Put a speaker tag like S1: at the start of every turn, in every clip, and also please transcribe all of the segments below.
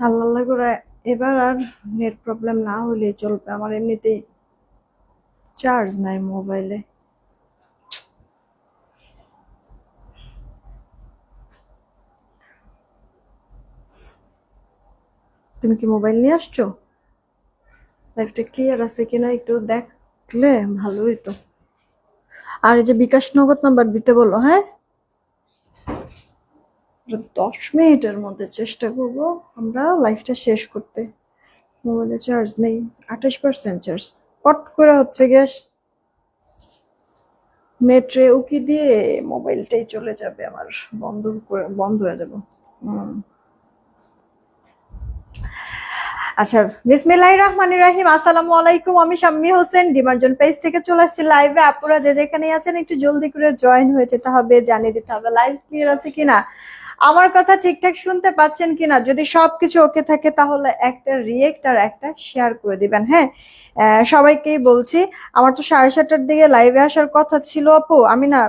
S1: আল্লাহ আল্লাহ করে এবার আর net problem না হলেই চলবে। আমার এমনিতেই চার্জ নাই মোবাইলে। তুমি কি মোবাইল নিয়ে আসছো? লাইফটা ক্লিয়ার আছে কিনা একটু দেখলে ভালো হইতো। আর এই যে বিকাশ নগদ নাম্বার দিতে বলো, হ্যাঁ? 10 মিনিটের মধ্যে চেষ্টা করবো আমরা লাইফটা শেষ করতে। মোবাইলে চার্জ নেই, 28% চার্জ। পট করে হচ্ছে গ্যাস নেটে উকি দিয়ে মোবাইলটাই চলে যাবে আমার। বন্ধ হয়ে যাবে। হুম। আচ্ছা, বিসমিল্লাহির রহমানির রহিম। আসসালামু আলাইকুম। আমি শাম্মী হোসেন ডিমার্জন পেজ থেকে চলে আসছি লাইভে। আপনারা যে যেখানে আছেন একটু জলদি করে জয়েন হয়ে যেতে হবে, জানিয়ে দিতে হবে লাইভ ক্লিয়ার আছে কিনা, আমার কথা ঠিকঠাক শুনতে পাচ্ছেন কিনা। যদি সবকিছু ওকে থাকে তাহলে একটা রিয়েক্ট আর একটা শেয়ার করে দিবেন। হ্যাঁ, সবাইকেই বলছি। আমার তো 7:30টার দিকে লাইভে আসার কথা ছিল আপু। আমি না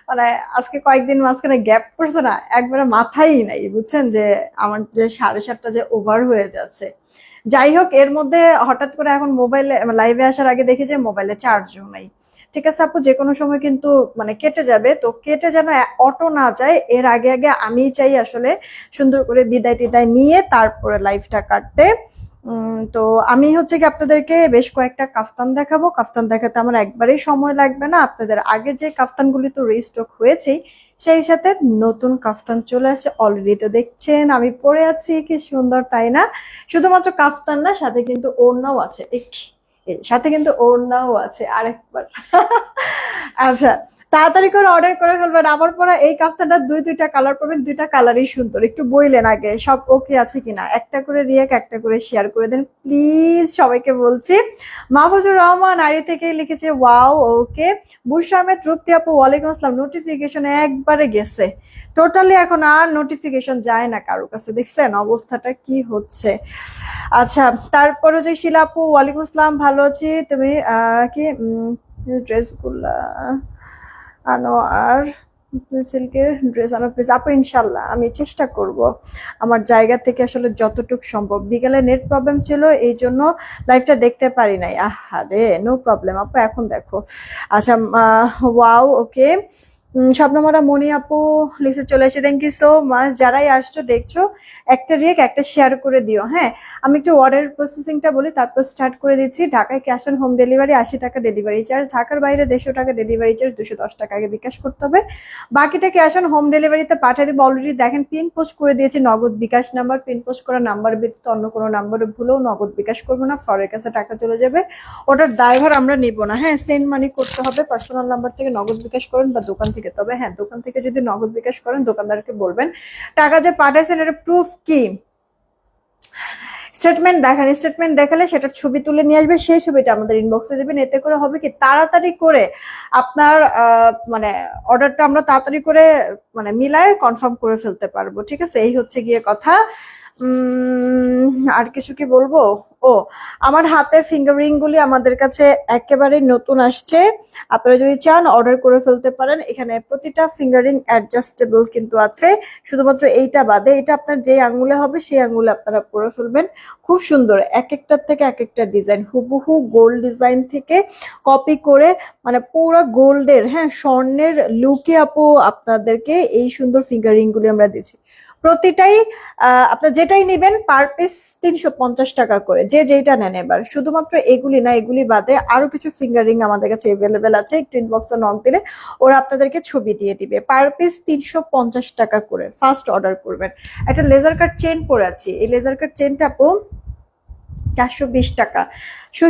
S1: মানে আজকে কয়েকদিন মাঝখানে গ্যাপ পড়ছে না, একবারে মাথায় নাই বুঝছেন যে আমার যে 7:30টা যে ওভার হয়ে যাচ্ছে। যাই হোক, এর মধ্যে হঠাৎ করে এখন মোবাইলে লাইভে আসার আগে দেখি যে মোবাইলে চার্জও নাই। ঠিক আছে আপু, যে কোনো সময় কিন্তু মানে কেটে যাবে, তো কেটে যেন অটো না যায় এর আগে আগে আমি চাই আসলে সুন্দর করে বিদায় টিদায় নিয়ে তারপরে লাইভটা কাটতে। তো আমি হচ্ছে কি আপনাদেরকে বেশ কয়েকটা কাফতান দেখাবো। কাফতান দেখাতে আমার একবারেই সময় লাগবে না। আপনাদের আগের যে কাফতানগুলি তো রিস্টক হয়েছেই, সেই সাথে নতুন কাফতান চলে আসছে অলরেডি। তো দেখছেন আমি পরে আছি, কি সুন্দর তাই না? শুধুমাত্র কাফতান না, সাথে কিন্তু ওড়নাও আছে। সাথে কিন্তু ওড়নাও আছে আরেকবার। আচ্ছা, তাড়াতাড়ি করে অর্ডার করে ফেলবেন। আমার পরা এই কাফতানটা দুইটা কালার পাবেন, দুইটা কালারই সুন্দর। একটু বইলেন আগে সব ওকে আছে কিনা, একটা করে রিয়েক্ট একটা করে শেয়ার করে দেন প্লিজ, সবাইকে বলছি। মাহফুজুর রহমান আইডি থেকে লিখেছে ওয়াও ওকে। বুশরা আহমেদ তৃপ্তি আপু ওয়ালাইকুম আসসালাম। নোটিফিকেশন একবারে গেছে টোটালি, এখন আর নোটিফিকেশন যায় না কারো কাছে। দেখছেন অবস্থাটা কি হচ্ছে? আচ্ছা, তারপরে যে শিলা আপু ওয়ালাইকুম আসসালাম, ভালো আছি। তুমি কি ড্রেসগুলা আনো আর সিল্কের ড্রেস আনো প্লিজ আপু। ইনশাল্লাহ আমি চেষ্টা করব আমার জায়গা থেকে আসলে যতটুকু সম্ভব। বিকেলে নেট প্রবলেম ছিল, এই জন্য লাইভটা দেখতে পারি নাই। আহারে, নো প্রবলেম আপু, এখন দেখো। আচ্ছা, ওয়াও ওকে। স্বপ্নমরা মনি আপু লিখে চলে এসে থ্যাংক ইউ সো মাচ। যারাই আসছো দেখছো, একটা রিয়েক্ট একটা শেয়ার করে দিও। হ্যাঁ, আমি একটু অর্ডার প্রসেসিংটা বলি, তারপর স্টার্ট করে দিচ্ছি। ঢাকায় ক্যাশ অন হোম ডেলিভারি 80 টাকা ডেলিভারি চার্জ, ঢাকার বাইরে 150 টাকা ডেলিভারি চার্জ, 210 টাকা আগে বিকাশ করতে হবে, বাকিটা ক্যাশ অন হোম ডেলিভারিতে পাঠিয়ে দেবো। অলরেডি দেখেন পিন পোস্ট করে দিয়েছি নগদ বিকাশ নাম্বার। পিন পোস্ট করা নাম্বার ব্যতীত অন্য কোনো নাম্বারে ভুলেও নগদ বিকাশ করবো না, ফরের কাছে টাকা চলে যাবে, ওটার দায়ভার আমরা নিব না। হ্যাঁ, সেন্ড মানি করতে হবে পার্সোনাল নাম্বার থেকে নগদ বিকাশ করেন বা দোকান থেকে। তবে হ্যাঁ, দোকান থেকে যদি নগদ বিকাশ করেন দোকানদারকে বলবেন টাকা যে পাঠাইছেন এটা প্রুফ কি, স্টেটমেন্ট দেখান। স্টেটমেন্ট দেখালে সেটার ছবি তুলে নিয়ে আসবে, সেই ছবিটা আমাদের ইনবক্সে দেবেন। এতে করে হবে কি, তাড়াতাড়ি করে আপনার মানে অর্ডারটা আমরা তাড়াতাড়ি করে মানে মিলায় কনফার্ম করে ফেলতে পারবো। ঠিক আছে, এই হচ্ছে গিয়ে কথা। আর কিছু কি বলবো? ও, আমার হাতের ফিঙ্গারিং গুলি আমাদের কাছে একেবারে নতুন আসছে। আপনারা যদি চান অর্ডার করে ফেলতে পারেন। এখানে প্রতিটা ফিঙ্গারিং অ্যাডজাস্টেবল কিন্তু আছে, শুধুমাত্র এইটা বাদে। এটা আপনার যে আঙ্গুলে হবে সেই আঙ্গুলে আপনারা পরে ফেলবেন। খুব সুন্দর, এক একটার থেকে এক একটা ডিজাইন, হুবহু গোল্ড ডিজাইন থেকে কপি করে মানে পুরো গোল্ডের, হ্যাঁ স্বর্ণের লুকে আপু আপনাদেরকে এই সুন্দর ফিঙ্গারিং গুলি আমরা দিচ্ছি। প্রতিটাই আপনার যেটাই নেবেন পার পিস 350 টাকা করে, যে যেটা নেন। এবার শুধুমাত্র এগুলি না, এগুলি বাদে আরো কিছু ফিঙ্গারিং আমাদের কাছে এভেলেবেল আছে। একটু ইনবক্সে নক দিলে ওরা আপনাদেরকে ছবি দিয়ে দিবে। পার পিস 350 টাকা করে ফার্স্ট অর্ডার করবেন। একটা লেজার কাট চেন পরে আছি, এই লেজার কাট চেনটা আপু 420 টাকা।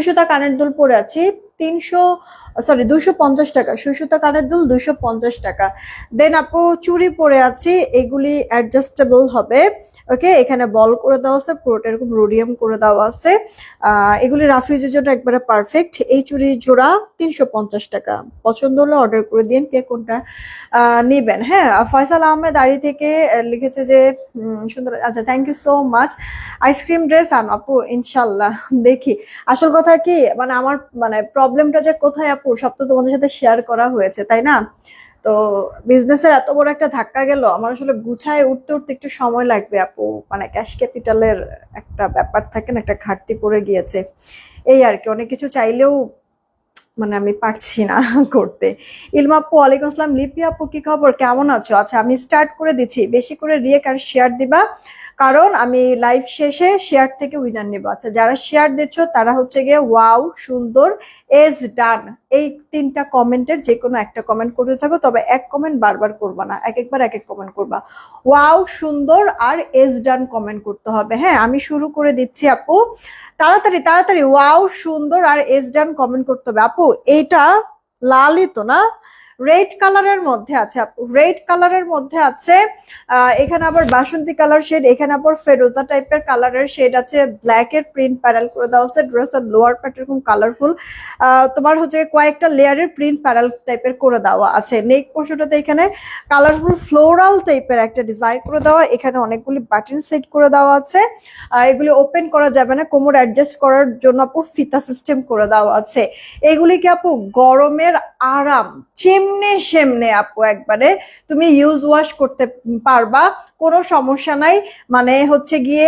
S1: সুতা কানের দুল পরে আছি 250 টাকা। সুতা কানের দুল 250 টাকা। দেন আপু চুড়ি পরে আছি, এগুলি অ্যাডজাস্টেবল হবে। ওকে, এখানে বল করে দেওয়া আছে, পুরোটা এরকম রোডিয়াম করে দেওয়া আছে। এগুলি রাফিউজের জন্য একবারে পারফেক্ট। এই চুড়ি জোড়া 350 টাকা। পছন্দ হলে অর্ডার করে দিন কে কোনটা নিবেন। হ্যাঁ, ফয়সাল আহমেদ আড়ি থেকে লিখেছে যে সুন্দর। আচ্ছা, thank you so much. Ice cream dress আন আপু ইনশাল্লাহ। দেখি, আসল কথা কি মানে আমার মানে প্রবলেমটা যে কোথায় আপু, সব তো তোমাদের সাথে শেয়ার করা হয়েছে তাই না? তো বিজনেসের এত বড় একটা ধাক্কা গেল, আমার আসলে গুছায় উঠতে উঠতে একটু সময় লাগবে আপু। মানে ক্যাশ ক্যাপিটালের একটা ব্যাপার থাকে না, একটা ঘাটতি পড়ে গিয়েছে, এই আর কি। অনেক কিছু চাইলেও মানে আমি পারছি না করতে। ইলমা আপু ওয়ালাইকুম আসসালাম। লিপি আপু কি খবর, কেমন আছো? আচ্ছা আমি স্টার্ট করে দিচ্ছি, বেশি করে রিয়েক্ট আর শেয়ার দিবা, কারণ আমি লাইভ শেষে শেয়ার থেকে উইনার নেবো। আচ্ছা যারা শেয়ার দিচ্ছ তারা হচ্ছে গিয়ে ওয়াও, সুন্দর, এজ ডান, এই তিনটা কমেন্টের যে কোনো একটা কমেন্ট করতে থাকো, তবে এক কমেন্ট বারবার করবা না, এক একবার এক এক কমেন্ট করবা। ওয়াও, সুন্দর আর এজ ডান কমেন্ট করতে হবে। হ্যাঁ আমি শুরু করে দিচ্ছি আপু, তাড়াতাড়ি তাড়াতাড়ি ওয়াও, সুন্দর আর এস ডান কমেন্ট করতে হবে। আপু এইটা লালই তো না, রেড কালারের মধ্যে আছে আপু, রেড কালারের মধ্যে আছে। এখানে আবার বাসন্তী কালার শেড, এখানে আবার ফেরোজা টাইপের কালারের শেড আছে, ব্ল্যাক এর প্রিন্ট প্যানেল করে দেওয়া আছে, ড্রেসের লোয়ার পার্ট এরকম কালারফুল, তোমার হচ্ছে কয়েকটা লেয়ারের প্রিন্ট প্যানেল টাইপের করে দেওয়া আছে। নেক পোর্শনটাতে এখানে কালারফুল ফ্লোরাল টাইপের একটা ডিজাইন করে দেওয়া, এখানে অনেকগুলি বাটন সেট করে দেওয়া আছে। এগুলি ওপেন করা যাবে না, কোমর অ্যাডজাস্ট করার জন্য আপু ফিতা সিস্টেম করে দেওয়া আছে। এগুলিকে আপু গরমের আরাম চেমনে সেমনে আপু একবারে তুমি ইউজ ওয়াশ করতে পারবা, কোনো সমস্যা নাই। মানে হচ্ছে গিয়ে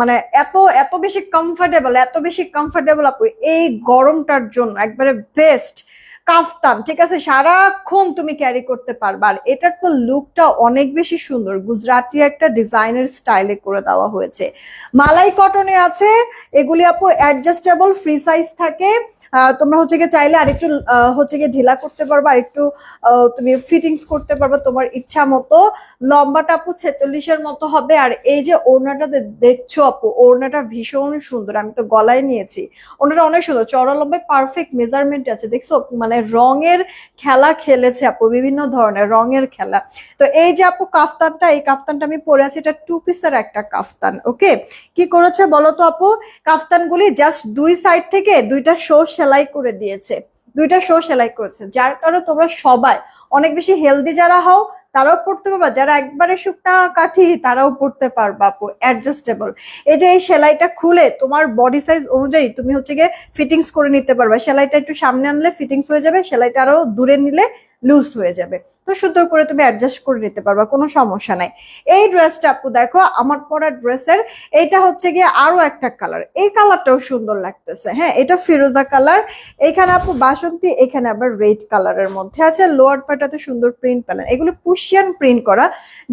S1: মানে এত এত বেশি কমফোর্টেবল, এত বেশি কমফোর্টেবল আপু এই গরমটার জন্য একবারে বেস্ট কাফতান। ঠিক আছে, সারাক্ষণ তুমি ক্যারি করতে পারবা। আর এটার তো লুকটা অনেক বেশি সুন্দর, গুজরাটি একটা ডিজাইনের স্টাইলে করে দেওয়া হয়েছে। মালাই কটনে আছে এগুলি আপু, অ্যাডজাস্টেবল ফ্রি সাইজ থাকে। তোমরা হচ্ছে গিয়ে চাইলে আরেকটু হচ্ছে গিয়ে ঢিলা করতে পারবা, আরেকটু তুমি ফিটিংস করতে পারবা তোমার ইচ্ছা মতো। লম্বাটা আপু 46-এর মতো হবে। আর এই যে ওড়নাটা দেখছো আপু, ওড়নাটা ভীষণ সুন্দর, আমি তো গলায় নিয়েছি। ওড়নাটা অনেক সুন্দর, চড়া লম্বায় পারফেক্ট মেজারমেন্ট আছে, দেখছো? মানে রঙের খেলা খেলেছে আপু, বিভিন্ন ধরনের রঙের খেলা। তো এই যে আপু কাফতানটা, এই কাফতানটা আমি পরে আছি, এটা 2 পিসের একটা কাফতান। ওকে, কি করেছে বলো তো আপু, কাফতানগুলি জাস্ট দুই সাইড থেকে দুইটা শো সেলাই করে দিয়েছে, দুইটা শো সেলাই করেছে, যার কারণে তোমরা সবাই অনেক বেশি হেলদি যারা হও তারাও পড়তে পারবা, যারা একবারে শুকনা কাঠি তারাও পড়তে পারবা আপু, অ্যাডজাস্টেবল। এই যে এই সেলাইটা খুলে তোমার বডি সাইজ অনুযায়ী তুমি হচ্ছে গিয়ে ফিটিংস করে নিতে পারবা। সেলাইটা একটু সামনে আনলে ফিটিংস হয়ে যাবে, সেলাইটা আরো দূরে নিলে লুজ হয়ে যাবে, তো সুন্দর করে তুমি অ্যাডজাস্ট করে নিতে পারবা, কোনো সমস্যা নাই। এই ড্রেসটা আপু দেখো, আমার পরা ড্রেসের এইটা হচ্ছে গিয়ে আরো একটা কালার, এই কালারটাও সুন্দর লাগতেছে। হ্যাঁ এটা ফিরোজা কালার, এখানে আপু বাসন্তী, এখানে আবার রেড কালারের মধ্যে আছে। লোয়ার পার্টটাতে সুন্দর প্রিন্ট প্যানেল, এগুলো পুশিয়ান প্রিন্ট করা,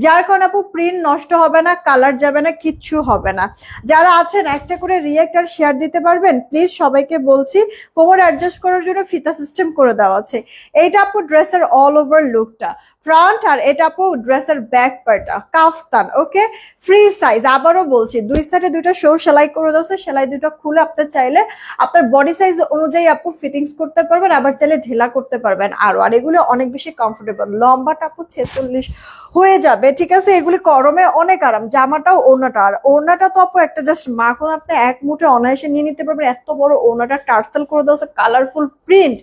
S1: যার কারণে আপু প্রিন্ট নষ্ট হবে না, কালার যাবে না, কিচ্ছু হবে না। যারা আছেন একটা করে রিয়েক্ট আর শেয়ার দিতে পারবেন প্লিজ, সবাইকে বলছি। কোমর অ্যাডজাস্ট করার জন্য ফিতা সিস্টেম করে দেওয়া আছে। এইটা আপু ড্রেসের অল ওভার লুকটা, ফ্রন্ট, আর এটা আপু ড্রেসের ব্যাক পার্টটা কাফতান। ওকে, ফ্রি সাইজ, আবারও বলছি দুই সাইডে দুইটা শো সেলাই করে দেওয়া, সেলাই দুটো খুলে আপনার চাইলে আপনার বডি সাইজ অনুযায়ী আপু ফিটিংস করতে পারবেন, আবার চাইলে ঢিলা করতে পারবেন আরো। আর এগুলো অনেক বেশি কমফোর্টেবল, লম্বাটা আপু 46 হয়ে যাবে। ঠিক আছে, এগুলি গরমে অনেক আরাম, জামাটাও ওড়নাটা। আর ওড়নাটা তো আপু একটা জাস্ট মাখন আপনি এক মুঠে অনায়াসে নিয়ে নিতে পারবেন, এত বড় ওড়নাটা টার্সেল করে দেওয়া, কালারফুল প্রিন্ট,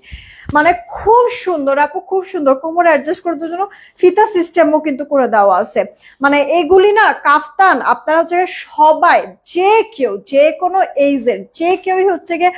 S1: মানে খুব সুন্দর আপু, খুব সুন্দর। কোমর অ্যাডজাস্ট করার জন্য ফিতা সিস্টেমও কিন্তু করে দেওয়া আছে। মানে এগুলি না কাফতান আপনারা হচ্ছে সবাই, যে কেউ, যে কোনো এইজের যে কেউই হচ্ছে গিয়ে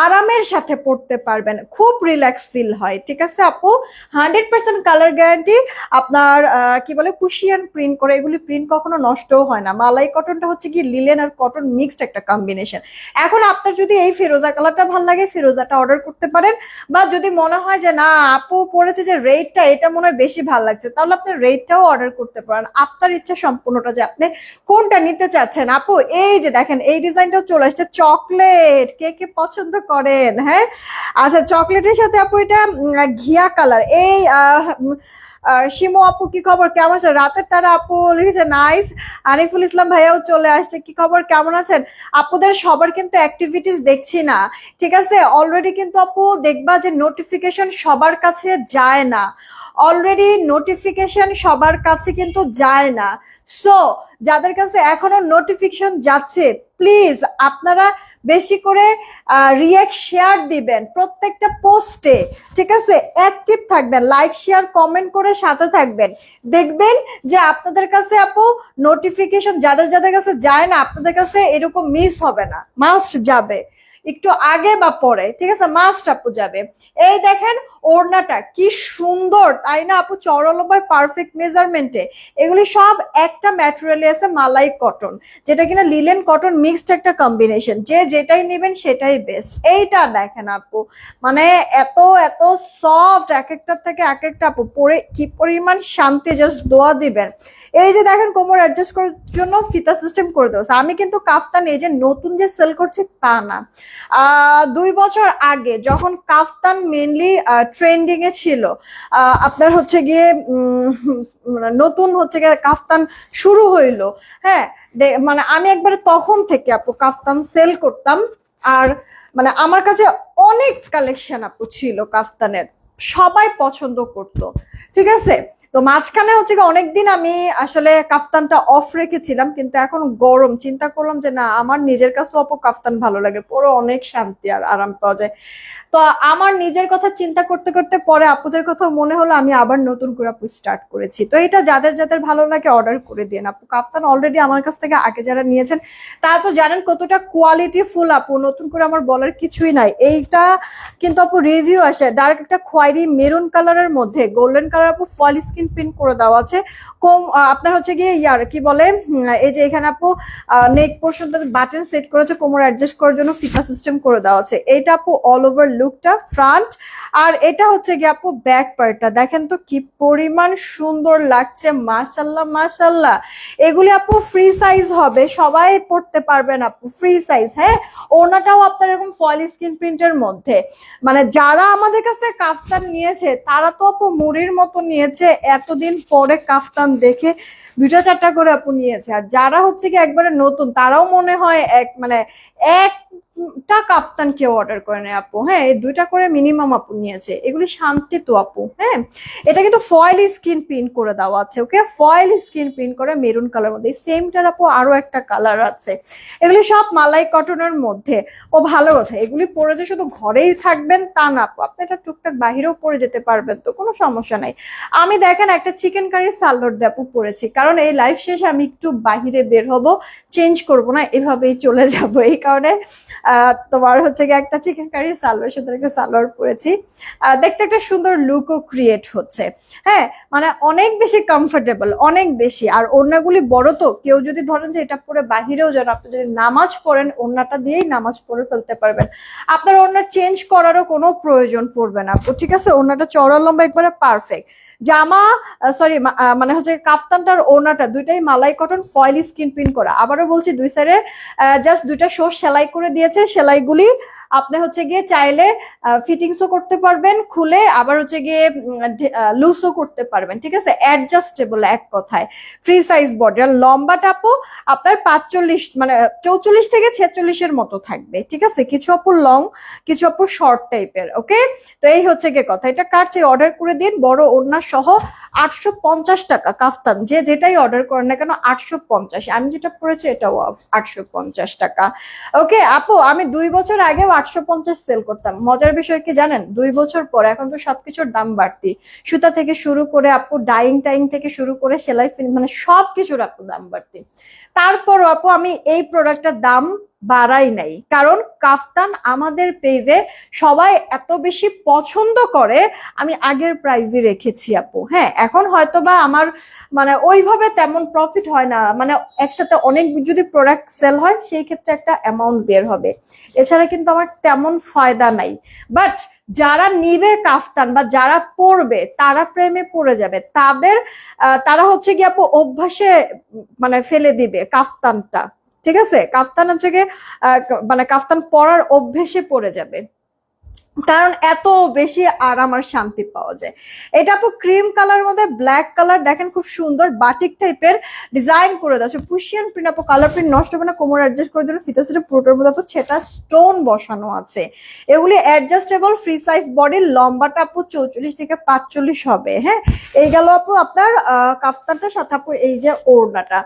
S1: আরামের সাথে পড়তে পারবেন, খুব রিল্যাক্স ফিল হয়। ঠিক আছে আপু, 100% কালার গ্যারান্টি। আপনার কি বলে কুশিয়ান প্রিন্ট করে, এগুলি প্রিন্ট কখনো নষ্টও হয় না। মালাই কটনটা হচ্ছে কি লিলেন আর কটন মিক্সড একটা কম্বিনেশন। এখন আপনার যদি এই ফিরোজা কালারটা ভালো লাগে, ফিরোজাটা অর্ডার করতে পারেন। বা যদি মনে হয় যে না আপু পড়েছে যে রেটটা এটা মনে হয় বেশি ভালো লাগছে, তাহলে আপনি রেটটাও অর্ডার করতে পারেন। আপনার ইচ্ছা সম্পূর্ণটা যে আপনি কোনটা নিতে চাচ্ছেন। আপু এই যে দেখেন এই ডিজাইনটাও চলে আসছে, চকলেট, কে কে পছন্দ করেন? হ্যাঁ আচ্ছা, চকলেটের সাথে আপু এটা ঘিয়া কালার। এই শিমু আপু কি খবর, কেমন আছে? রাতের তারা আপু লিখেছে নাইস। আনিফুল ইসলাম ভাইয়াও চলে আসছে, কি খবর, কেমন আছেন? আপুদের সবার কিন্তু অ্যাক্টিভিটিস দেখছি না। ঠিক আছে, অলরেডি কিন্তু আপু দেখবা যে নোটিফিকেশন সবার কাছে যায় না, অলরেডি নোটিফিকেশন সবার কাছে কিন্তু যায় না। সো যাদের কাছে এখনো নোটিফিকেশন যাচ্ছে প্লিজ আপনারা বেশি করে রিয়েক্ট শেয়ার দিবেন প্রত্যেকটা পোস্টে। ঠিক আছে, অ্যাক্টিভ থাকবেন, লাইক শেয়ার কমেন্ট করে সাথে থাকবেন। দেখবেন যে আপনাদের কাছে আপু নোটিফিকেশন যাদের যাদের কাছে যায় না, আপনাদের কাছে এরকম মিস হবে না, মাস্ট যাবে, একটু আগে বা পরে। ঠিক আছে, মাস্ট আপু যাবে। এই দেখেন ওড়নাটা কি সুন্দর তাই না আপু, চওড়া লম্বায় পারফেক্ট মেজারমেন্টে। এগুলি সব একটা ম্যাটেরিয়ালে আছে মালাই কটন, যেটা কিনা লিলেন কটন মিক্সড একটা কম্বিনেশন, যে যেটাই নেবেন সেটাই বেস্ট। এইটা দেখেন আপু, মানে এত এত সফট, এক একটার থেকে এক একটা আপু পরে কি পরিমাণ শান্তি, জাস্ট দোয়া দিবেন। এই যে দেখেন কোমর অ্যাডজাস্ট করার জন্য ফিতা সিস্টেম করে দেওয়া। আমি কিন্তু কাফতান এই যে নতুন যে সেল করছি তা না, 2 বছর আগে যখন কাফতান মেনলি ট্রেন্ডিং এ ছিল, আপনার হচ্ছে গিয়ে নতুন হচ্ছে গিয়ে কাফতান শুরু হইলো, হ্যাঁ মানে আমি একবারে তখন থেকে আপু কাফতান সেল করতাম। আর মানে আমার কাছে অনেক কালেকশন আপু ছিল কাফতানের, সবাই পছন্দ করতো, ঠিক আছে। তো মাঝখানে হচ্ছে কি অনেকদিন আমি আসলে কাফতানটা অফ রেখেছিলাম, কিন্তু এখন গরম চিন্তা করলাম যে না, আমার নিজের কাছে অপ কাফতান ভালো লাগে, পরে অনেক শান্তি আর আরাম পাওয়া যায়। তো আমার নিজের কথা চিন্তা করতে করতে পরে আপুদের কথা মনে হলো, আমি আবার নতুন করে আপু স্টার্ট করেছি। তো এটা যাদের যাদের ভালো লাগে অর্ডার করে দিন আপু। কাফতান অলরেডি আমার কাছ থেকে আগে যারা নিয়েছেন তারা তো জানেন কতটা কোয়ালিটি ফুল আপু, নতুন করে আমার বলার কিছুই নাই। এইটা কিন্তু আপু রিভিউ আসে ডার্ক একটা খয়েরি মেরুন কালারের মধ্যে গোল্ডেন কালার আপু ফয়েল স্ক্রিন প্রিন্ট করে দেওয়া আছে। কম আপনার হচ্ছে গিয়ে ইয়ার কি বলে, এই যে এখানে আপু নেক পোর্শনটা বাটন সেট করেছে, কোমর অ্যাডজাস্ট করার জন্য ফিতা সিস্টেম করে দেওয়া আছে। এইটা আপু অল ওভার লুকটা ফ্রন্ট, আর এটা হচ্ছে গিয়ে আপু ব্যাক পার্টটা দেখেন তো কি পরিমাণ সুন্দর লাগছে, মাশাল্লাহ মাশাল্লাহ। এগুলি আপু ফ্রি সাইজ হবে, সবাই পড়তে পারবেন আপু, ফ্রি সাইজ। হ্যাঁ, ওনাটাও আপনার এরকম ফয়েল স্ক্রিন প্রিন্টের মধ্যে, মানে যারা আমাদের কাছ থেকে কাফতান নিয়েছে তারা তো আপু মুড়ির মতো নিয়েছে, এতদিন পরে কাফতান দেখে 2টা 4টা করে আপু নিয়েছে। আর যারা হচ্ছে কি একবারে নতুন তারাও মনে হয় মানে একটা কাফতান কেউ অর্ডার করে নেয় আপু। হ্যাঁ, এই 2টা করে মিনিমাম আপু নিয়েছে। এগুলি শান্তি তো আপু। হ্যাঁ, এটা কিন্তু ফয়েল স্ক্রিন প্রিন্ট করে দেওয়া আছে, ওকে, ফয়েল স্ক্রিন প্রিন্ট করে মেরুন কালার মধ্যে। সেমটার আপু আরো একটা কালার আছে। এগুলি সব মালাই কটনের মধ্যে। ও ভালো কথা, এগুলি পরে যে শুধু ঘরেই থাকবেন তা না আপু, আপনি এটা টুকটাক বাহিরেও পরে যেতে পারবেন, তো কোনো সমস্যা নাই। আমি দেখেন একটা চিকেন কারি সালোয়ার দিয়ে আপু পরেছি, কারণ এই লাইফ শেষে আমি একটু বাহিরে বের হব, চেঞ্জ করব না, এভাবেই চলে যাব। এই কারণে তোমার হচ্ছে গিয়ে একটা চিকেন কারি সালোয়ার, সুন্দর একটা সালোয়ার পরেছি, দেখতে একটা সুন্দর লুকও ক্রিয়েট হচ্ছে। হ্যাঁ, মানে অনেক বেশি কমফোর্টেবল, অনেক বেশি। আর ওড়নাগুলি বড়, তো কেউ যদি ধরেন যে এটা পরে বাহিরেও যান, আপনি যদি নামাজ পড়েন ওড়নাটা দিয়েই নামাজ পড়ে ফেলতে পারবেন, আপনার ওড়না চেঞ্জ করারও কোনো প্রয়োজন পড়বে না আপু, ঠিক আছে। ওড়নাটা চওড়া লম্বা একবারে পারফেক্ট। জামা সরি মানে হচ্ছে কাফতানটার ওড়নাটা দুইটাই মালাই কটন ফয়েল স্ক্রিন প্রিন্ট করা। আবারও বলছি, দুই সাইডে জাস্ট 2টা শোষ সেলাই করে দিয়েছে। সেলাইগুলি আপনি হচ্ছে গিয়ে চাইলে ফিটিংসও করতে পারবেন খুলে, আবার হচ্ছে গিয়ে লুজও করতে পারবেন, ঠিক আছে, অ্যাডজাস্টেবল এক কথায়। Free size body. আর লম্বাটা আপু আপনার 45 মানে 44 থেকে 46-এর মতো থাকবে, ঠিক আছে। কিছু আপু লং, কিছু আপু শর্ট টাইপের, ওকে। তো এই হচ্ছে গিয়ে কথা। এটা কার চেয়ে অর্ডার করে দিন, বড় ওড়না সহ 850 টাকা কাফতান, যে যেটাই অর্ডার করেন না কেন 850। আমি যেটা পড়েছি এটাও 850 টাকা, ওকে আপু। আমি 2 বছর আগেও 850 সেল করতাম। মজার বিষয় কি জানেন, 2 বছর পর এখন তো সবকিছুর দাম বাড়তি, সুতা থেকে শুরু করে আপু ডাইং টাইং থেকে শুরু করে সেলাই মানে সবকিছুর আপু দাম বাড়তি। তারপরও আপু আমি এই প্রোডাক্টটার দাম বাড়াই নাই, কারণ কাফতান আমাদের পেজে সবাই এত বেশি পছন্দ করে, আমি আগের প্রাইজে রেখেছি আপু। হ্যাঁ, এখন হয়তো বা আমার মানে ওইভাবে তেমন প্রফিট হয় না, মানে একসাথে অনেক যদি প্রোডাক্ট সেল হয় সেই ক্ষেত্রে একটা অ্যামাউন্ট বের হবে, এছাড়া কিন্তু আমার তেমন ফায়দা নাই। বাট যারা নিবে কাফতান বা যারা পরবে তারা প্রেমে পড়ে যাবে, তারা হচ্ছে কি আপু অভ্যাসে মানে ফেলে দিবে কাফতানটা, ঠিক আছে। কাফতান হচ্ছে গিয়ে মানে কাফতান পরার অভ্যেসে পড়ে যাবে, কারণ এত বেশি আরাম আর শান্তি পাওয়া যায়। এটা আপু ক্রিম কালার মধ্যে ব্ল্যাক কালার, দেখেন খুব সুন্দর বাটিক টাইপের ডিজাইন করে দেওয়া, পুশিয়ান প্রিন্ট আপু, কালার প্রিন্ট নষ্ট হবে না। কোমর অ্যাডজাস্ট করার জন্য ফিতা সেটা পুরোটার মধ্যে আপু সেটা স্টোন বসানো আছে। এগুলি অ্যাডজাস্টেবল ফ্রি সাইজ বডির, লম্বাটা আপু 44 থেকে 45 হবে। হ্যাঁ, এই গেল আপু আপনার কাফতানটার সাথে আপু এই যে ওড়নাটা।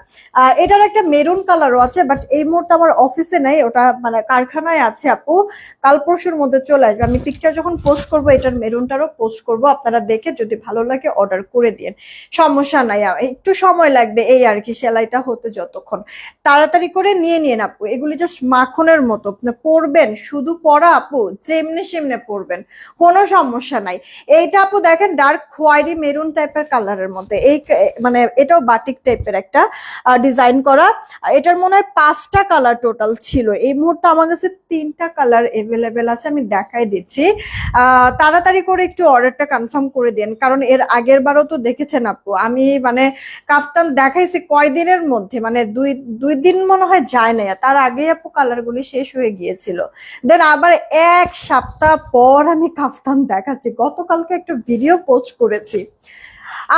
S1: এটার একটা মেরুন কালারও আছে, বাট এই মুহূর্তে আমার অফিসে নাই, ওটা মানে কারখানায় আছে আপু, কাল পরশুর মধ্যে চলে আসবে। আমি পিকচার যখন পোস্ট করব এটার মেরুনটারও পোস্ট করব, আপনারা দেখে যদি ভালো লাগে অর্ডার করে দিন, সমস্যা নাই। একটু সময় লাগবে এই আর কি সেলাইটা হতে, যতক্ষণ তাড়াতাড়ি করে নিয়ে নিন আপু। এগুলি জাস্ট মাখনের মতো, আপনি পরবেন শুধু পরা আপু, যেমনে সেমনে পরবেন, কোনো সমস্যা নাই। এইটা আপু দেখেন ডার্ক খয়েরি মেরুন টাইপের কালারের মধ্যে, এই মানে এটাও বাটিক টাইপের একটা ডিজাইন করা। এটার মনে হয় 5টা কালার টোটাল ছিল, এই মুহূর্তে আমার কাছে 3টা কালার এভেলেবেল আছে, আমি দেখাই দিচ্ছি। তাড়াতাড়ি করে একটু অর্ডারটা কনফার্ম করে দিন, কারণ এর আগের বারও তো দেখেছেন আপু আমি মানে কাফতান দেখাইছি কয়দিনের মধ্যে, মানে দুই দিন মনে হয় যায় না, তার আগে আপু কালারগুলি শেষ হয়ে গিয়েছিল। দেন আবার 1 সপ্তাহ পর আমি কাফতান দেখাচ্ছি, গতকালকে একটা ভিডিও পোস্ট করেছি,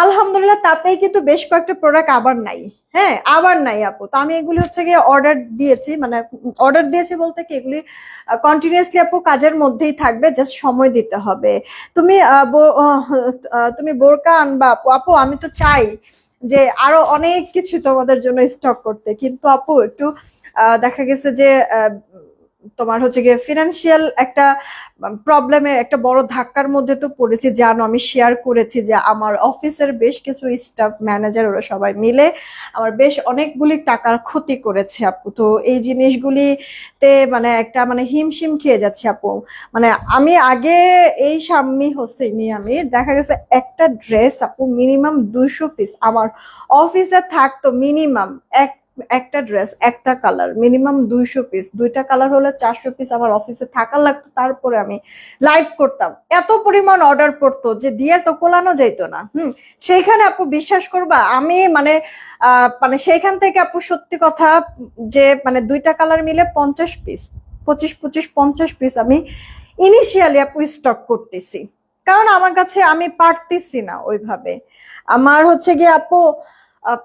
S1: আলহামদুলিল্লাহ তাতেই কিন্তু বেশ কয়েকটা প্রোডাক্ট আবার নাই। হ্যাঁ আবার নাই আপু, তো আমি এগুলি হচ্ছে গিয়ে অর্ডার দিয়েছি, মানে অর্ডার দিয়েছি বলতে কি এগুলি কন্টিনিউয়াসলি আপু কাজের মধ্যেই থাকবে, জাস্ট সময় দিতে হবে। তুমি তুমি বোরকা আনবা আপু, আপু আমি তো চাই যে আরো অনেক কিছু তোমাদের জন্য স্টক করতে, কিন্তু আপু একটু দেখা গেছে যে তোমার হচ্ছে গিয়ে ফিনান্সিয়াল একটা প্রবলেমে, একটা বড় ধাক্কার মধ্যে তো পড়েছি, জানো আমি শেয়ার করেছি যে আমার অফিসের বেশ কিছু স্টাফ ম্যানেজার ওরা সবাই মিলে আমার বেশ অনেকগুলি টাকার ক্ষতি করেছে আপু। তো এই জিনিসগুলিতে মানে একটা মানে হিমশিম খেয়ে যাচ্ছে আপু। মানে আমি আগে এই শাম্মী হোসেনি আমি দেখা গেছে একটা ড্রেস আপু মিনিমাম 200 পিস আমার অফিসে থাকতো, মিনিমাম একটা ড্রেস একটা কালার মিনিমাম 200 পিস, 2টা কালার হলে 400 পিস আমার অফিসে থাকা লাগতো, তারপরে আমি লাইভ করতাম। এত পরিমাণ অর্ডার পড়তো যে দিয়ে তো কোলানো যাইতো না। সেইখানে আপু বিশ্বাস করবা আমি মানে মানে সেইখান থেকে আপু সত্যি কথা যে মানে 2টা কালার মিলে 50 পিস, 25-25-50 পিস আমি ইনিশিয়ালি আপু স্টক করতেছি, কারণ আমার কাছে আমি পারতেছি না ওইভাবে। আমার হচ্ছে গিয়ে আপু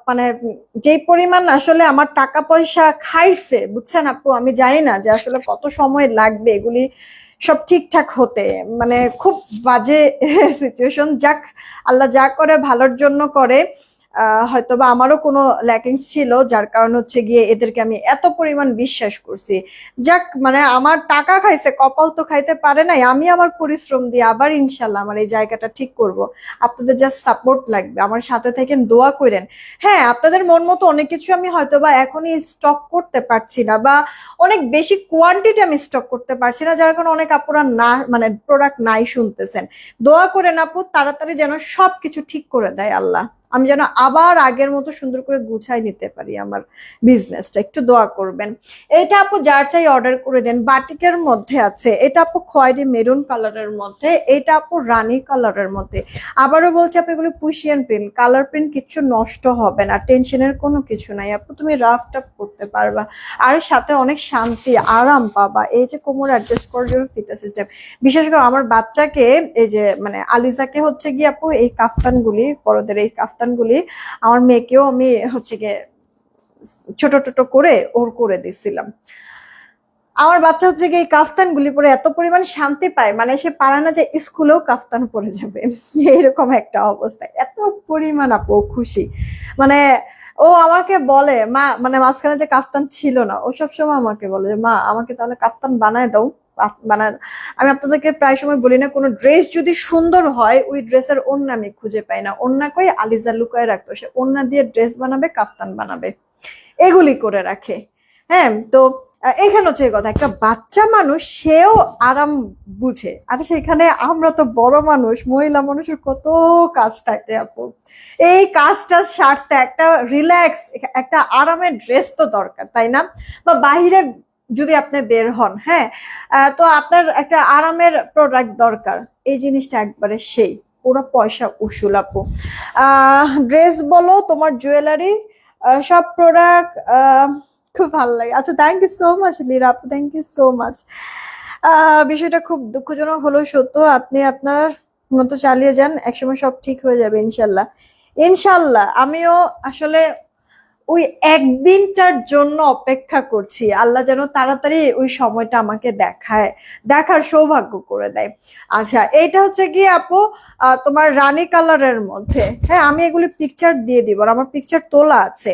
S1: মানে যে পরিমাণ আসলে আমার টাকা পয়সা খাইছে বুঝছেন আপু, আমি জানি না যে আসলে কত সময় লাগবে এগুলি সব ঠিকঠাক হতে, মানে খুব বাজে সিচুয়েশন। যাক আল্লাহ যা করে ভালোর জন্য করে। হয়তোবা আমারও কোনো ল্যাকিংস ছিল যার কারণ হচ্ছে গিয়ে এদেরকে আমি এত পরিমাণ বিশ্বাস করছি। যাক মানে আমার টাকা খাইছে, কপাল তো খাইতে পারে নাই, আমি আমার পরিশ্রম দিয়ে আবার ইনশাল্লাহ আমার এই জায়গাটা ঠিক করব। আপনাদের জাস্ট সাপোর্ট লাগবে, আমার সাথে থেকে দোয়া করেন। হ্যাঁ আপনাদের মন মতো অনেক কিছু আমি হয়তোবা এখনই স্টক করতে পারছি না, বা অনেক বেশি কোয়ান্টিটি আমি স্টক করতে পারছি না, যার কারণে অনেক আপুরা না মানে প্রোডাক্ট নাই শুনতেছেন। দোয়া করেন আপু তাড়াতাড়ি যেন সবকিছু ঠিক করে দেয় আল্লাহ, আমি যেন আবার আগের মতো সুন্দর করে গুছাই নিতে পারি আমার বিজনেসটা, একটু দোয়া করবেন। এটা আপু যার চাই অর্ডার করে দেন, বাটিকের মধ্যে আছে, এটা আপু খয়েরি মেরুন কালারের মধ্যে, এটা আপু রানী কালারের মধ্যে। আবারও বলছি আপু এগুলো পুশিয়ান প্রিন্ট, কালার প্রিন্ট কিচ্ছু নষ্ট হবে না, টেনশনের কোনো কিছু নাই আপু, তুমি রাফ টাফ করতে পারবা আর সাথে অনেক শান্তি আরাম পাবা। এই যে কোমর অ্যাডজাস্ট করার জন্য ফিতা সিস্টেম, বিশেষ করে আমার বাচ্চাকে এই যে মানে আলিজাকে হচ্ছে গিয়ে আপু এই কাফতানগুলি, বড়দের এই কাফতানগুলি, আমার মেয়েকেও আমি হচ্ছে গিয়ে ছোট ছোট করে ওর করে দিছিলাম। আমার বাচ্চা হচ্ছে গিয়ে এই কাফতানগুলি পরে এত পরিমাণ শান্তি পায়, মানে সে পারে না যে স্কুলেও কাফতান পরে যাবে, এরকম একটা অবস্থা, এত পরিমাণ আপু খুশি। মানে ও আমাকে বলে মা, মানে মাঝখানে যে কাফতান ছিল না, ও সবসময় আমাকে বলে যে মা আমাকে তাহলে কাফতান বানায় দাও, বানায় দাও। আমি আপনাদেরকে প্রায় সময় বলি না, কোনো ড্রেস যদি সুন্দর হয় ওই ড্রেসের ওড়না আমি খুঁজে পাই না, ওড়না কই আলিজা লুকায় রাখতো, সে ওড়না দিয়ে ড্রেস বানাবে, কাফতান বানাবে, এগুলি করে রাখে। হ্যাঁ তো এখানে হচ্ছে কথা, একটা বাচ্চা মানুষ সেও আরাম বুঝে, আর সেখানে আমরা তো বড় মানুষ, মহিলা মানুষের কত কাজ থাকে আপু, এই কাজটা সারতে একটা রিল্যাক্স একটা আরামের ড্রেস তো দরকার তাই না, বা বাহিরে যদি আপনি বের হন, হ্যাঁ তো আপনার একটা আরামের প্রোডাক্ট দরকার, এই জিনিসটা একবারে সেই পুরো পয়সা উসুল আপু। ড্রেস বলো তোমার জুয়েলারি সব প্রোডাক্ট খুব ভালো লাগে। আচ্ছা thank you so much Lira আপু, থ্যাংক ইউ সো মাচ। বিষয়টা খুব দুঃখজনক হলো সত্য, আপনি আপনার মতো চালিয়ে যান, একসময় সব ঠিক হয়ে যাবে ইনশাল্লাহ। ইনশাল্লাহ আমিও আসলে ওই একদিনটার জন্য অপেক্ষা করছি, আল্লাহ যেন তাড়াতাড়ি ওই সময়টা আমাকে দেখার সৌভাগ্য করে দেয়। আচ্ছা, এইটা হচ্ছে কি আপু তোমার রানী কালারের মধ্যে, হ্যাঁ আমি এগুলি পিকচার দিয়ে দিব, আর আমার পিকচার তোলা আছে।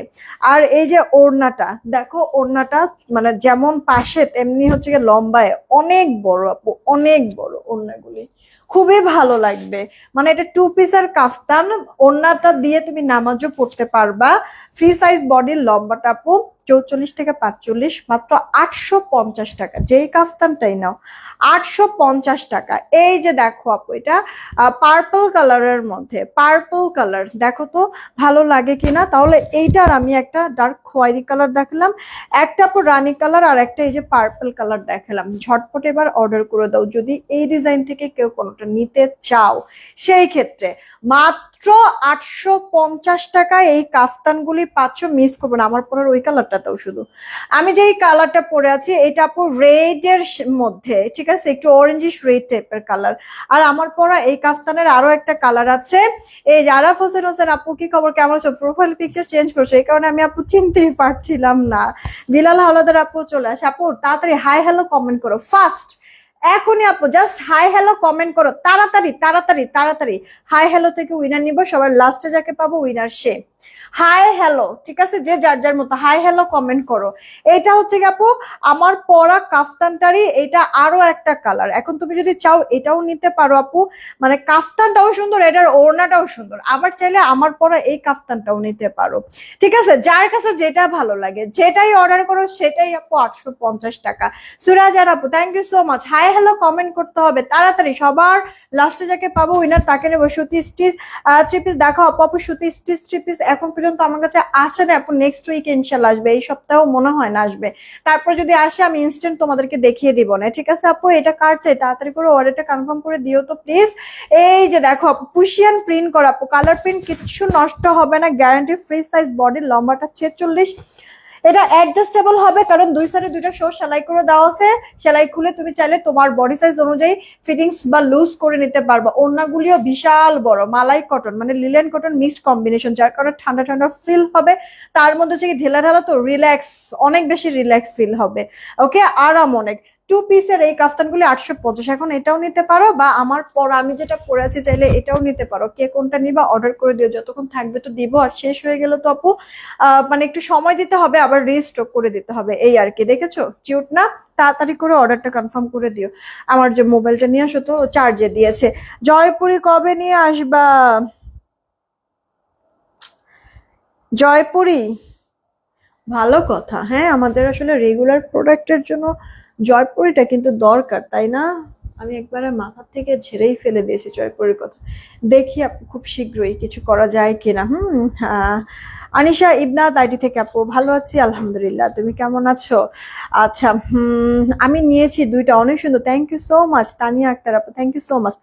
S1: আর এই যে ওড়নাটা দেখো, ওড়নাটা মানে যেমন পাশে তেমনি হচ্ছে কি লম্বায় অনেক বড় আপু, অনেক বড় ওড়নাগুলি, খুবই ভালো লাগবে। মানে এটা 2 পিসের কাফতান, ওড়নাটা দিয়ে তুমি নামাজও পড়তে পারবা। ফ্রি সাইজ বডির, লম্বাটা আপু 44 থেকে 45, মাত্র 850 টাকা। যেই কাফতানটাই নাও 850 টাকা। এই যে দেখো আপু, এটা পার্পল কালারের মধ্যে, পার্পল কালার দেখো তো ভালো লাগে কিনা। তাহলে এইটার আমি একটা ডার্ক খয়েরি কালার দেখালাম, একটা আপু রানী কালার, আর একটা এই যে পার্পল কালার দেখালাম। ঝটপট এবার অর্ডার করে দাও যদি এই ডিজাইন থেকে কেউ কোনোটা নিতে চাও। সেই ক্ষেত্রে মাত্র 850 টাকায় এই কাফতানগুলি পাচ্ছ, মিস করবো না। আমার পরার ওই কালারটাতেও শুধু আমি যে এই কালারটা পরে আছি, এটা আপু রেড এর মধ্যে, ঠিক আছে, একটু অরেঞ্জিশ রেড টাইপের কালার। আর আমার পরা এই কাফতানের আরো একটা কালার আছে। এই যে আরাফ হোসেন হোসেন আপু, কি খবর, কেমন আছো? প্রোফাইল পিকচার চেঞ্জ করছো, এই কারণে আমি আপু চিনতেই পারছিলাম না। বিলাল হাওলাদার আপু চলে আসে। আপু তাড়াতাড়ি হাই হ্যালো কমেন্ট করো ফার্স্ট, এখনই আপু জাস্ট হাই হ্যালো কমেন্ট করো, তাড়াতাড়ি তাড়াতাড়ি তাড়াতাড়ি। হাই হ্যালো থেকে উইনার নিব, সবার লাস্টে যাকে পাবো উইনার সে। হাই হ্যালো, ঠিক আছে, যে যার যার মতো হাই হ্যালো কমেন্ট করো। এটা হচ্ছে কি আপু আমার পরা কাফতানটারই এটা আরো একটা কালার। এখন তুমি যদি চাও এটাও নিতে পারো আপু, মানে কাফতানটাও সুন্দর, এটার ওড়নাটাও সুন্দর। আবার চাইলে আমার পরা এই কাফতানটাও নিতে পারো, ঠিক আছে, যার কাছে যেটা ভালো লাগে যেটাই অর্ডার করো সেটাই আপু 850 টাকা। সুরাজ আর আপু thank you so much. Hi hello comment করতে হবে তাড়াতাড়ি, সবার লাস্টে যাকে পাবো উইনার তাকে নেবো। সুতি স্টিচ 3 পিস দেখাও আপু, সুতি স্টিচ 3 পিস এখন পর্যন্ত আমার কাছে আসে না আপু, নেক্সট উইক ইনশাল্লাহ আসবে, এই সপ্তাহ মনে হয় না আসবে। তারপর যদি আসে আমি ইনস্ট্যান্ট তোমাদেরকে দেখিয়ে দিব না, ঠিক আছে আপু। এটা কার চাই তাড়াতাড়ি করে অর্ডারটা কনফার্ম করে দিও তো প্লিজ। এই যে দেখো আপু পুশিয়ান প্রিন্ট করা আপু, কালার প্রিন্ট কিচ্ছু নষ্ট হবে না, গ্যারান্টি। ফ্রি সাইজ বডির, লম্বাটা 46। এটা অ্যাডজাস্টেবল হবে কারণ দুই সাইডে দুইটা শো সেলাই করে দেওয়া আছে। সেলাই খুলে তুমি চাইলে তোমার বডি সাইজ অনুযায়ী ফিটিংস বা লুজ করে নিতে পারবা। ওড়নাগুলিও বিশাল বড়, মালাই কটন মানে লিলেন কটন মিক্সড কম্বিনেশন, যার কারণে ঠান্ডা ঠান্ডা ফিল হবে। তার মধ্যে হচ্ছে কি ঢিলা ঢালা, তো রিল্যাক্স, অনেক বেশি রিল্যাক্স ফিল হবে। ওকে, আরাম অনেক। 2 পিসের এই কাফতানগুলি 850। এখন এটাও নিতে পারো, বা আমার পর আমি যেটা পরে আছি চাইলে এটাও নিতে পারো। কে কোনটা নিবা অর্ডার করে দিও, যতক্ষণ থাকবে তো দিব, আর শেষ হয়ে গেলে তো আপু মানে একটু সময় দিতে হবে, আবার রিস্টক করে দিতে হবে, এই আর কি। দেখেছো কিউট না? তাড়াতাড়ি করে অর্ডারটা কনফার্ম করে দিও। আমার যে মোবাইলটা নিয়ে আসো তো চার্জে দিয়েছে। জয়পুরি কবে নিয়ে আসবা? জয়পুরি ভালো কথা, হ্যাঁ আমাদের আসলে রেগুলার প্রোডাক্টের জন্য জয়পুরিটা কিন্তু দরকার, তাই না? আমি একবারে মাথা থেকে ঝেড়েই ফেলে দিয়েছি জয়পুরের কথা। দেখি আপু খুব শীঘ্রই কিছু করা যায় কিনা। হ্যাঁ। আনিশা ইবনাত আইডি থেকে আপু, ভালো আছি আলহামদুলিল্লাহ, তুমি কেমন আছো? আচ্ছা, আমি নিয়েছি দুইটা, অনেক সুন্দর, thank you so much. Tania Akter আপু thank you so much.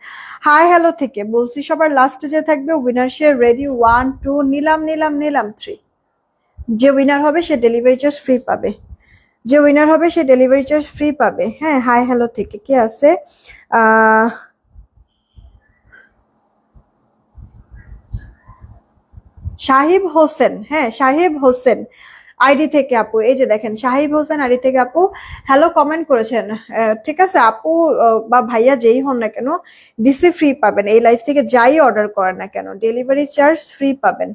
S1: Hi hello থেকে বলছি, সবার লাস্টে যে থাকবে উইনার সে। রেডি 1 2, নিলাম নিলাম নিলাম 3। যে উইনার হবে সে ডেলিভারি চার্জ ফ্রি পাবে, যে উইনার হবে সে ডেলিভারি চার্জ ফ্রি পাবে। হ্যাঁ, হাই হ্যালো থেকে কে আছে? আহ সাহিব হোসেন, হ্যাঁ সাহিব হোসেন আইডি থেকে আপু, এই যে দেখেন সাহিব হোসেন আইডি থেকে আপু হ্যালো কমেন্ট করেছেন। ঠিক আছে আপু বা ভাইয়া যেই হন না কেন, ডিসি ফ্রি পাবেন। এই লাইফ থেকে যাই অর্ডার করেন না কেন ডেলিভারি চার্জ ফ্রি পাবেন।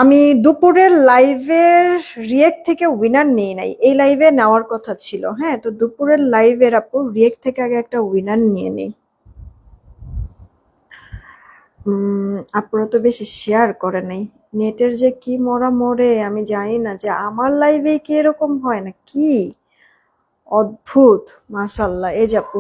S1: আমি দুপুরের লাইভের রিয়েক্ট থেকে উইনার নিয়ে নাই, এই লাইভে নেওয়ার কথা ছিল। হ্যাঁ, তো দুপুরের লাইভের আপু রিয়েক্ট থেকে আগে একটা উইনার নিয়ে নিই। আপুরা তো বেশি শেয়ার করে নাই, নেটের যে কি মরা মরে আমি জানি না, যে আমার লাইভে কি এরকম হয় না কি অদ্ভুত। মাশাল্লাহ, এই যে আপু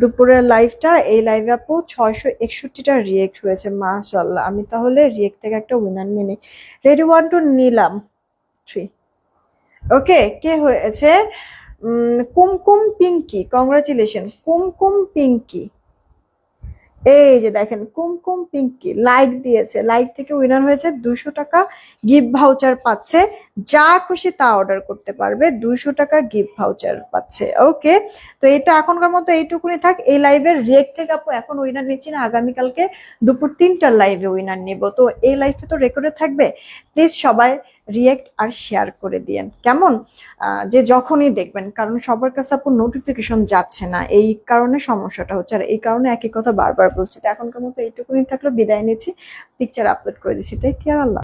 S1: দুপুরের লাইভটা, এই লাইভে আপু 661টা রিয়েক্ট হয়েছে, মাশাল্লাহ। আমি তাহলে রিয়েক্ট থেকে একটা উইনার নিয়ে নিই। রেডি 1 2, নিলাম 3। ওকে, কে হয়েছে? কুমকুম পিঙ্কি, কংগ্রাচুলেশন কুমকুম পিঙ্কি। এই যে দেখেন কুমকুম পিঙ্কি লাইক দিয়েছে, লাইক থেকে উইনার হয়েছে 200 টাকা গিফট ভাউচার পাচ্ছে। যা খুশি তা অর্ডার করতে পারবে, 200 টাকা গিফট ভাউচার পাচ্ছে। ওকে, তো এই তো এখনকার মতো এইটুকুনি থাক। এই লাইভের রিয়েক্ট থেকে আপু এখন উইনার নিচ্ছি না, আগামীকালকে দুপুর 3টার লাইভে উইনার নিব। তো এই লাইভটা তো রেকর্ডে থাকবে, প্লিজ সবাই রিয়েক্ট আর শেয়ার করে দিয়েন কেমন, যে যখনই দেখবেন, কারণ সবার কাছে আপু নোটিফিকেশন যাচ্ছে না, এই কারণে সমস্যাটা হচ্ছে। আর এই কারণে একই কথা বারবার বলছি। তো এখনকার মতো এইটুকুনি থাকলে বিদায় নিচ্ছি, পিকচার আপলোড করে দিচ্ছি। টেক কেয়ার, আল্লাহ।